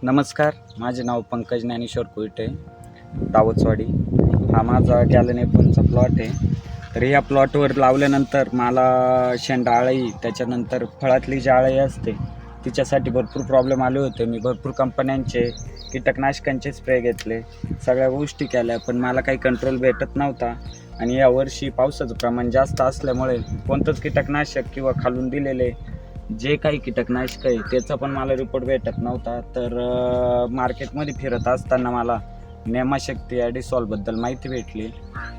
नमस्कार, माझे नाव पंकज ज्ञानेश्वर कुईटे, दावचवाडी. हा माझा गॅलन एपनचा प्लॉट आहे. तर या प्लॉटवर लावल्यानंतर मला शेंडाळी, त्याच्यानंतर फळातली जी अळी असते तिच्यासाठी भरपूर प्रॉब्लेम आले होते. मी भरपूर कंपन्यांचे कीटकनाशकांचे स्प्रे घेतले, सगळ्या गोष्टी केल्या, पण मला काही कंट्रोल भेटत नव्हता. आणि यावर्षी पावसाचं प्रमाण जास्त असल्यामुळे कोणतंच कीटकनाशक किंवा खालून दिलेले जे काही कीटकनाशक आहे त्याचा पण मला रिपोर्ट भेटत नव्हता. तर मार्केटमध्ये फिरत असताना मला नेमाशक्ती ॲडिसॉलबद्दल माहिती भेटली.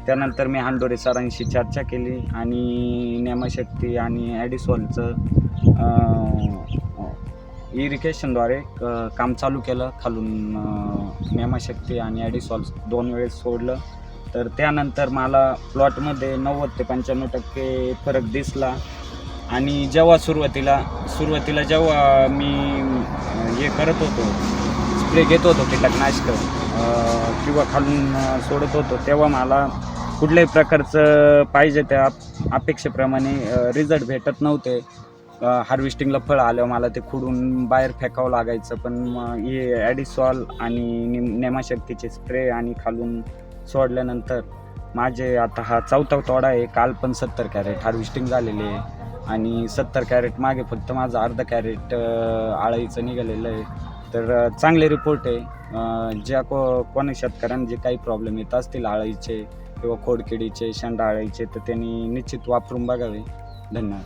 त्यानंतर मी हांडोरे सरांशी चर्चा केली आणि नेमाशक्ती आणि ॲडिसॉलचं इरिगेशनद्वारे काम चालू केलं. खालून नेमाशक्ती आणि ॲडिसॉल 2 वेळेस सोडलं. तर त्यानंतर मला प्लॉटमध्ये 90 ते 95% फरक दिसला. आणि जेव्हा सुरुवातीला जेव्हा मी हे करत होतो, स्प्रे घेत होतो कीटकनाशक किंवा खालून सोडत होतो, तेव्हा मला कुठल्याही प्रकारचं पाहिजे त्या अपेक्षेप्रमाणे रिझल्ट भेटत नव्हते. हार्वेस्टिंगला फळ आल्यावर मला ते खुडून बाहेर फेकावं लागायचं. पण हे ॲडिसॉल आणि नेमाशक्तीचे स्प्रे आणि खालून सोडल्यानंतर माझे आता हा 4था तोडा आहे. काल पण 70 कॅरेट हार्वेस्टिंग झालेले आहे आणि 70 कॅरेट मागे फक्त माझं अर्धा कॅरेट अळीचं निघालेलं आहे. तर चांगले रिपोर्ट आहे. ज्या कोणी शेतकऱ्यांना जे काही प्रॉब्लेम येत असतील अळीचे किंवा खोडकिडीचे, शेंडाळीचे, तर त्यांनी निश्चित वापरून बघावे. धन्यवाद.